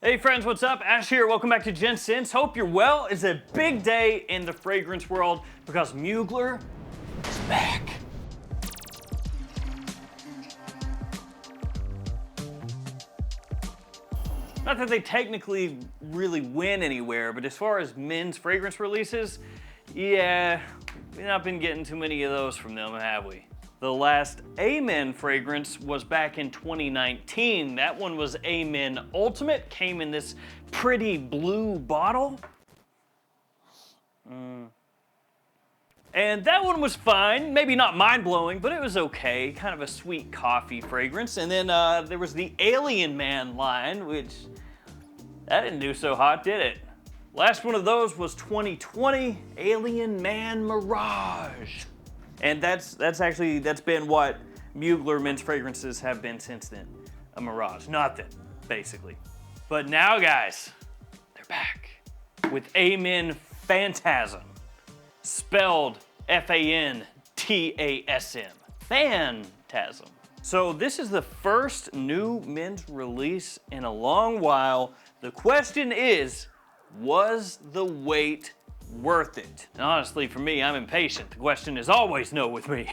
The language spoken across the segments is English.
Hey friends, what's up? Ash here, welcome back to Gents. Hope you're well. It's a big day in the fragrance world because Mugler is back. Not that they technically really win anywhere, but as far as men's fragrance releases, yeah, we've not been getting too many of those from them, have we? The last Amen fragrance was back in 2019. That one was Amen Ultimate, came in this pretty blue bottle. And that one was fine, maybe not mind-blowing, but it was okay, kind of a sweet coffee fragrance. And then there was the Alien Man line, which, that didn't do so hot, did it? Last one of those was 2020, Alien Man Mirage. And that's been what Mugler men's fragrances have been since then. A mirage, nothing, basically. But now, guys, they're back with Amen Fantasm, spelled F-A-N-T-A-S-M, Fantasm. So this is the first new men's release in a long while. The question is, was the wait worth it? And honestly, for me, I'm impatient. The question is always no with me.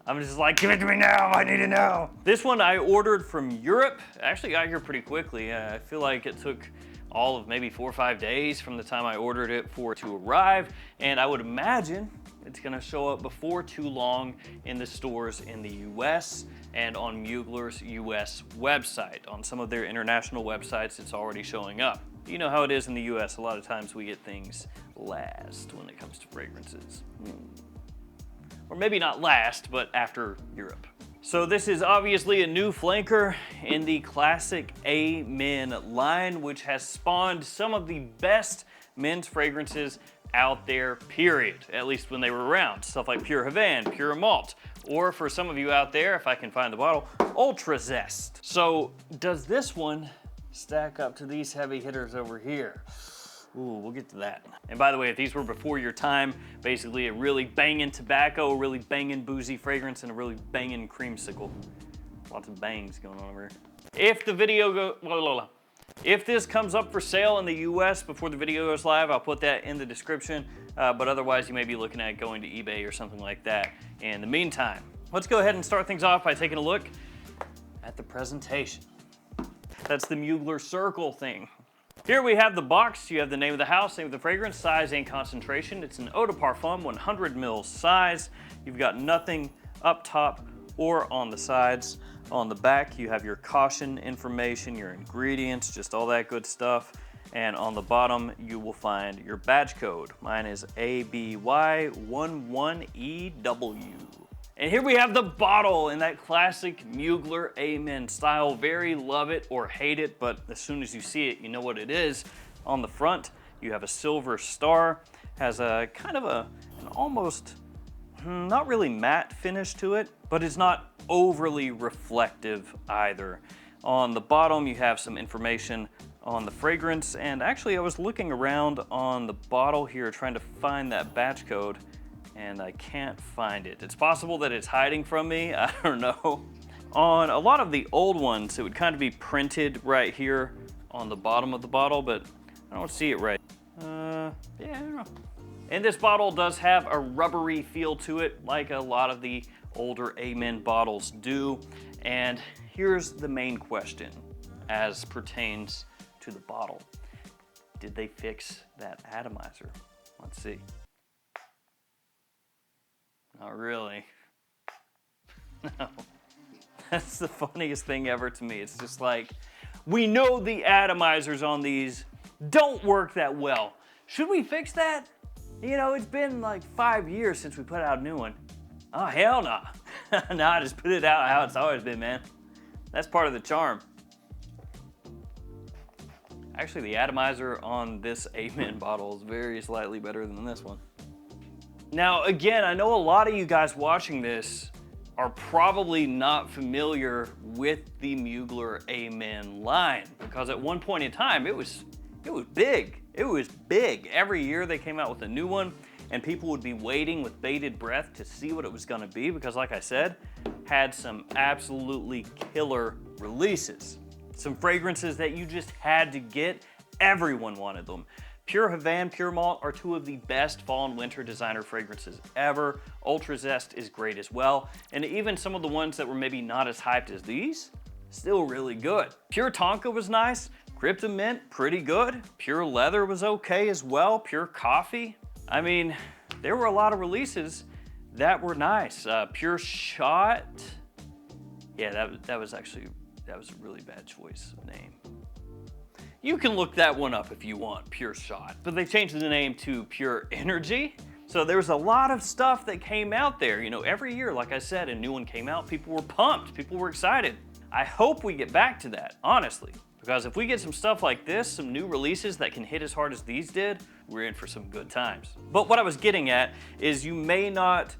I'm just like, give it to me now, I need to know. This one I ordered from Europe. It actually got here pretty quickly. I feel like it took all of maybe 4 or 5 days from the time I ordered it for it to arrive. And I would imagine it's gonna show up before too long in the stores in the US and on Mugler's US website. On some of their international websites, it's already showing up. You know how it is in the US, a lot of times we get things last when it comes to fragrances. Or maybe not last, but after Europe. So this is obviously a new flanker in the classic Amen line, which has spawned some of the best men's fragrances out there, period. At least when they were around. Stuff like Pure Havana, Pure Malt, or for some of you out there, if I can find the bottle, Ultra Zest. So does this one stack up to these heavy hitters over here? Ooh, we'll get to that. And by the way, if these were before your time, basically a really banging tobacco, a really banging boozy fragrance, and a really banging creamsicle. Lots of bangs going on over here. If the video if this comes up for sale in the US before the video goes live, I'll put that in the description. But otherwise, you may be looking at going to eBay or something like that. In the meantime, let's go ahead and start things off by taking a look at the presentation. That's the Mugler circle thing. Here we have the box. You have the name of the house, name of the fragrance, size, and concentration. It's an eau de parfum, 100 ml size. You've got nothing up top or on the sides. On the back, you have your caution information, your ingredients, just all that good stuff. And on the bottom, you will find your batch code. Mine is ABY11EW. And here we have the bottle in that classic Mugler Amen style. Very love it or hate it, but as soon as you see it, you know what it is. On the front, you have a silver star. Has a kind of an almost, not really matte finish to it, but it's not overly reflective either. On the bottom, you have some information on the fragrance. And actually, I was looking around on the bottle here trying to find that batch code, and I can't find it. It's possible that it's hiding from me, I don't know. On a lot of the old ones, it would kind of be printed right here on the bottom of the bottle, but I don't see it right. Yeah, I don't know. And this bottle does have a rubbery feel to it, like a lot of the older Amen bottles do. And here's the main question as pertains to the bottle. Did they fix that atomizer? Let's see. Not really. No. That's the funniest thing ever to me. It's just like, we know the atomizers on these don't work that well. Should we fix that? You know, it's been like 5 years since we put out a new one. Oh, hell no. Nah, just put it out how it's always been, man. That's part of the charm. Actually, the atomizer on this Amen bottle is very slightly better than this one. Now, again, I know a lot of you guys watching this are probably not familiar with the Mugler Amen line, because at one point in time, it was big. It was big. Every year they came out with a new one, and people would be waiting with bated breath to see what it was gonna be, because like I said, had some absolutely killer releases. Some fragrances that you just had to get. Everyone wanted them. Pure Havana, Pure Malt are two of the best fall and winter designer fragrances ever. Ultra Zest is great as well. And even some of the ones that were maybe not as hyped as these, still really good. Pure Tonka was nice. Crypto Mint, pretty good. Pure Leather was okay as well. Pure Coffee. I mean, there were a lot of releases that were nice. Pure Shot. Yeah, that was a really bad choice of name. You can look that one up if you want, Pure Shot. But they changed the name to Pure Energy. So there was a lot of stuff that came out there. You know, every year, like I said, a new one came out, people were pumped, people were excited. I hope we get back to that, honestly. Because if we get some stuff like this, some new releases that can hit as hard as these did, we're in for some good times. But what I was getting at is you may not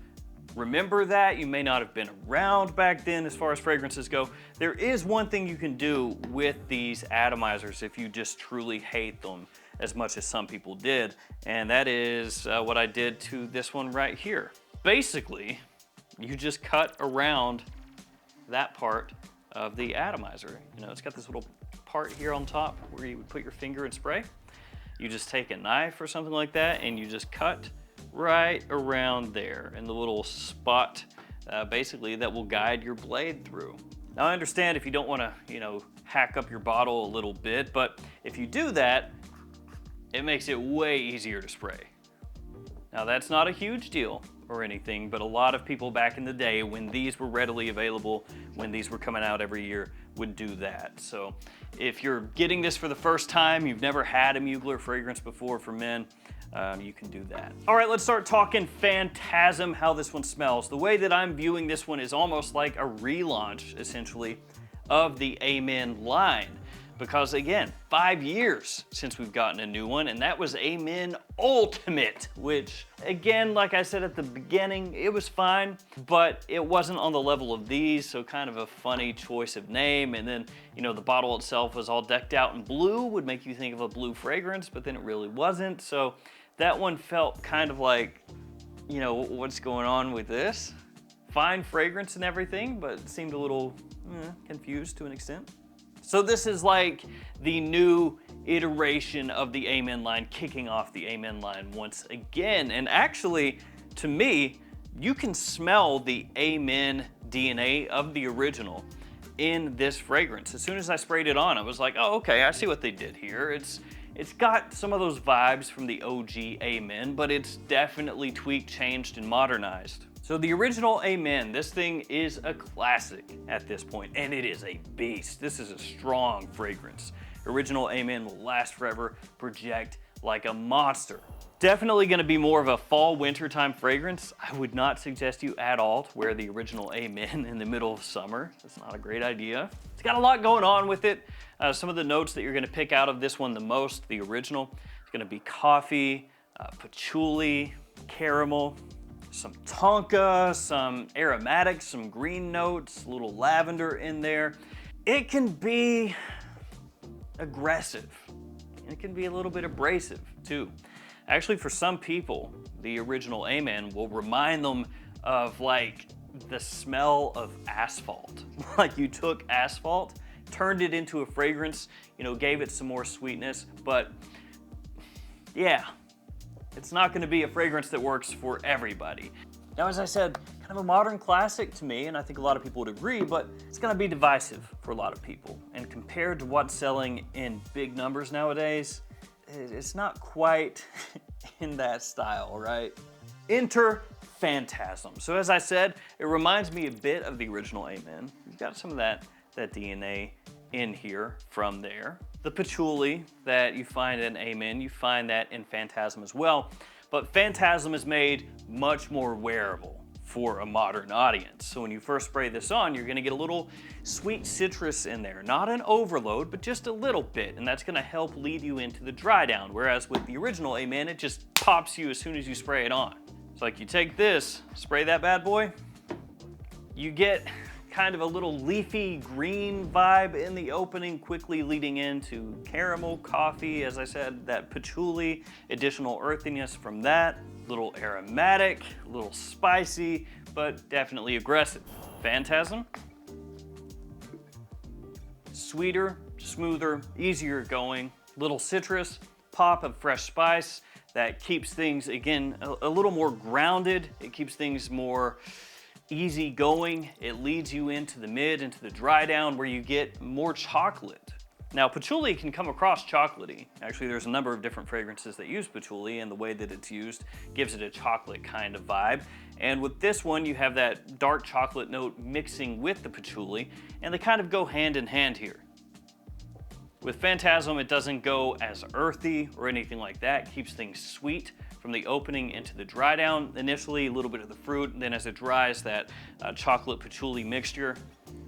remember that, you may not have been around back then as far as fragrances go. There is one thing you can do with these atomizers if you just truly hate them as much as some people did, and that is what I did to this one right here. Basically, you just cut around that part of the atomizer. You know, it's got this little part here on top where you would put your finger and spray. You just take a knife or something like that and you just cut right around there in the little spot basically that will guide your blade through. Now I understand if you don't want to, you know, hack up your bottle a little bit, but if you do that, it makes it way easier to spray. Now that's not a huge deal or anything, but a lot of people back in the day when these were readily available, when these were coming out every year, would do that. So if you're getting this for the first time, you've never had a Mugler fragrance before for men, you can do that. All right, let's start talking Fantasm, how this one smells. The way that I'm viewing this one is almost like a relaunch, essentially, of the Amen line. Because again, 5 years since we've gotten a new one, and that was Amen Ultimate, which again, like I said at the beginning, it was fine, but it wasn't on the level of these, so kind of a funny choice of name. And then, you know, the bottle itself was all decked out in blue, would make you think of a blue fragrance, but then it really wasn't. So that one felt kind of like, you know, what's going on with this? Fine fragrance and everything, but it seemed a little confused to an extent. So this is like the new iteration of the Amen line, kicking off the Amen line once again. And actually, to me, you can smell the Amen DNA of the original in this fragrance. As soon as I sprayed it on, I was like, oh, okay, I see what they did here. It's got some of those vibes from the OG Amen, but it's definitely tweaked, changed, and modernized. So the original Amen, this thing is a classic at this point, and it is a beast. This is a strong fragrance. Original Amen will last forever, project like a monster. Definitely gonna be more of a fall winter time fragrance. I would not suggest you at all to wear the original Amen in the middle of summer. That's not a great idea. It's got a lot going on with it. Some of the notes that you're gonna pick out of this one the most, the original, is gonna be coffee, patchouli, caramel, some tonka, some aromatics, some green notes, a little lavender in there. It can be aggressive. It can be a little bit abrasive too. Actually, for some people, the original Amen will remind them of like the smell of asphalt. Like you took asphalt, turned it into a fragrance, you know, gave it some more sweetness, but yeah. It's not gonna be a fragrance that works for everybody. Now, as I said, kind of a modern classic to me, and I think a lot of people would agree, but it's gonna be divisive for a lot of people. And compared to what's selling in big numbers nowadays, it's not quite in that style, right? Enter Fantasm. So as I said, it reminds me a bit of the original Amen. You've got some of that DNA in here from there. The patchouli that you find in Amen, you find that in Fantasm as well. But Fantasm is made much more wearable for a modern audience. So when you first spray this on, you're gonna get a little sweet citrus in there. Not an overload, but just a little bit. And that's gonna help lead you into the dry down. Whereas with the original Amen, it just pops you as soon as you spray it on. It's like you take this, spray that bad boy, you get kind of a little leafy green vibe in the opening, quickly leading into caramel, coffee, as I said, that patchouli, additional earthiness from that, little aromatic, a little spicy, but definitely aggressive. Fantasm, sweeter, smoother, easier going, little citrus, pop of fresh spice that keeps things, again, a little more grounded. It keeps things more easy going. It leads you into the mid, into the dry down where you get more chocolate. Now, patchouli can come across chocolatey. Actually, there's a number of different fragrances that use patchouli, and the way that it's used gives it a chocolate kind of vibe. And with this one, you have that dark chocolate note mixing with the patchouli, and they kind of go hand in hand here. With Fantasm, it doesn't go as earthy or anything like that. It keeps things sweet from the opening into the dry down. Initially, a little bit of the fruit, and then as it dries, that chocolate patchouli mixture.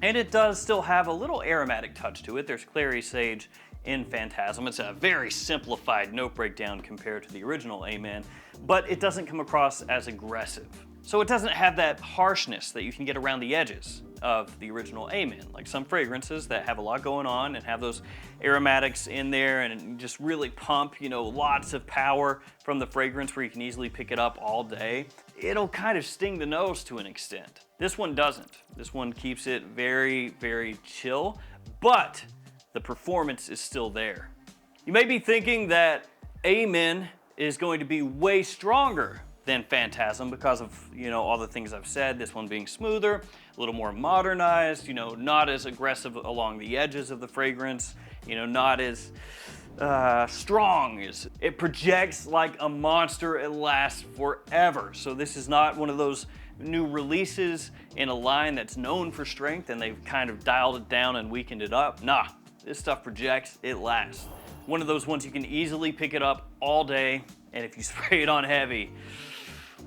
And it does still have a little aromatic touch to it. There's clary sage in Fantasm. It's a very simplified note breakdown compared to the original Amen, but it doesn't come across as aggressive. So it doesn't have that harshness that you can get around the edges of the original Amen. Like some fragrances that have a lot going on and have those aromatics in there and just really pump, you know, lots of power from the fragrance where you can easily pick it up all day. It'll kind of sting the nose to an extent. This one doesn't. This one keeps it very, very chill, but the performance is still there. You may be thinking that Amen is going to be way stronger than Fantasm because of, you know, all the things I've said, this one being smoother, a little more modernized, you know, not as aggressive along the edges of the fragrance, you know, not as strong. It projects like a monster. It lasts forever. So this is not one of those new releases in a line that's known for strength and they've kind of dialed it down and weakened it up. Nah, this stuff projects, it lasts. One of those ones you can easily pick it up all day, and if you spray it on heavy,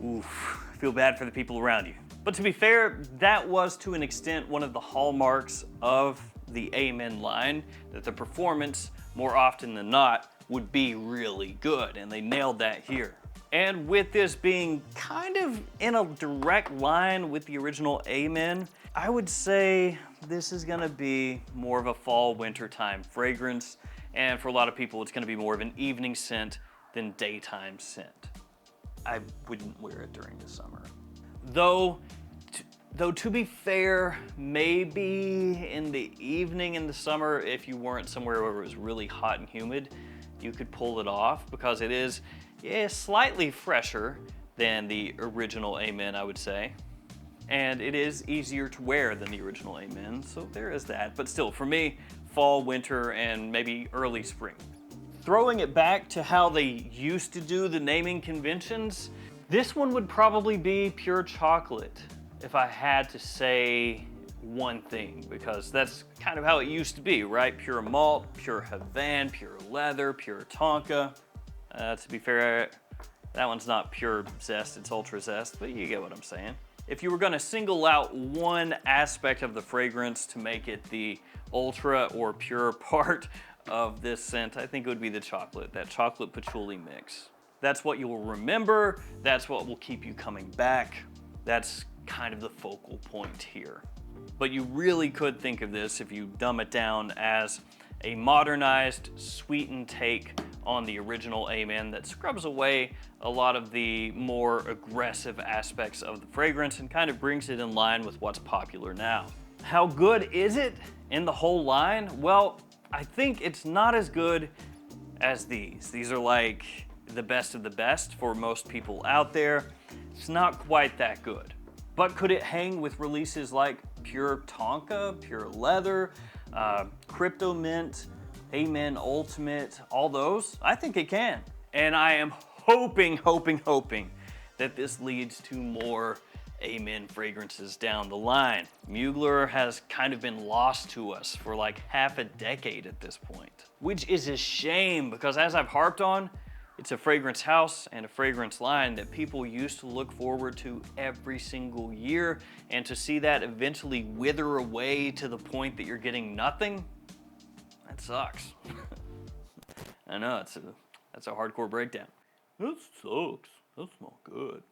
oof, I feel bad for the people around you. But to be fair, that was to an extent one of the hallmarks of the Amen line, that the performance, more often than not, would be really good, and they nailed that here. And with this being kind of in a direct line with the original Amen, I would say this is gonna be more of a fall, winter time fragrance, and for a lot of people, it's gonna be more of an evening scent than daytime scent. I wouldn't wear it during the summer. Though to be fair, maybe in the evening in the summer, if you weren't somewhere where it was really hot and humid, you could pull it off because it is slightly fresher than the original Amen, I would say. And it is easier to wear than the original Amen, so there is that. But still, for me, fall, winter, and maybe early spring. Throwing it back to how they used to do the naming conventions, this one would probably be pure chocolate if I had to say one thing, because that's kind of how it used to be, right? Pure malt, pure Havana, pure leather, pure Tonka. To be fair, that one's not pure zest, it's ultra zest, but you get what I'm saying. If you were gonna single out one aspect of the fragrance to make it the ultra or pure part of this scent, I think it would be the chocolate, that chocolate patchouli mix. That's what you'll remember, that's what will keep you coming back. That's kind of the focal point here. But you really could think of this, if you dumb it down, as a modernized, sweetened take on the original Amen that scrubs away a lot of the more aggressive aspects of the fragrance and kind of brings it in line with what's popular now. How good is it in the whole line? Well, I think it's not as good as these. These are like the best of the best for most people out there. It's not quite that good. But could it hang with releases like Pure Tonka, Pure Leather, Crypto Mint, Amen Ultimate, all those? I think it can. And I am hoping that this leads to more Amen fragrances down the line. Mugler has kind of been lost to us for like half a decade at this point, which is a shame because, as I've harped on, it's a fragrance house and a fragrance line that people used to look forward to every single year, and to see that eventually wither away to the point that you're getting nothing, that sucks. I know, that's a hardcore breakdown. That sucks, that's not good.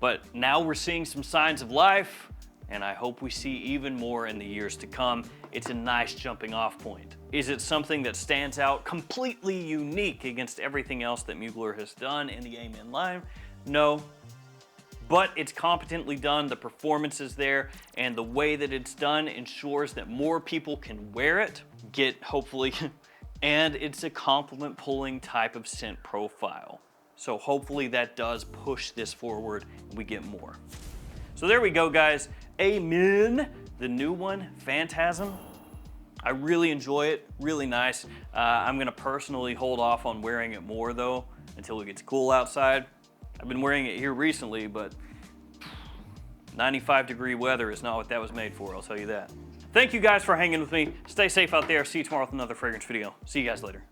But now we're seeing some signs of life, and I hope we see even more in the years to come. It's a nice jumping off point. Is it something that stands out completely unique against everything else that Mugler has done in the Amen line? No, but it's competently done, the performance is there, and the way that it's done ensures that more people can wear it, hopefully, and it's a compliment pulling type of scent profile. So hopefully that does push this forward and we get more. So there we go, guys. Amen. The new one, Fantasm. I really enjoy it, really nice. I'm gonna personally hold off on wearing it more though, until it gets cool outside. I've been wearing it here recently, but 95-degree weather is not what that was made for, I'll tell you that. Thank you guys for hanging with me. Stay safe out there. See you tomorrow with another fragrance video. See you guys later.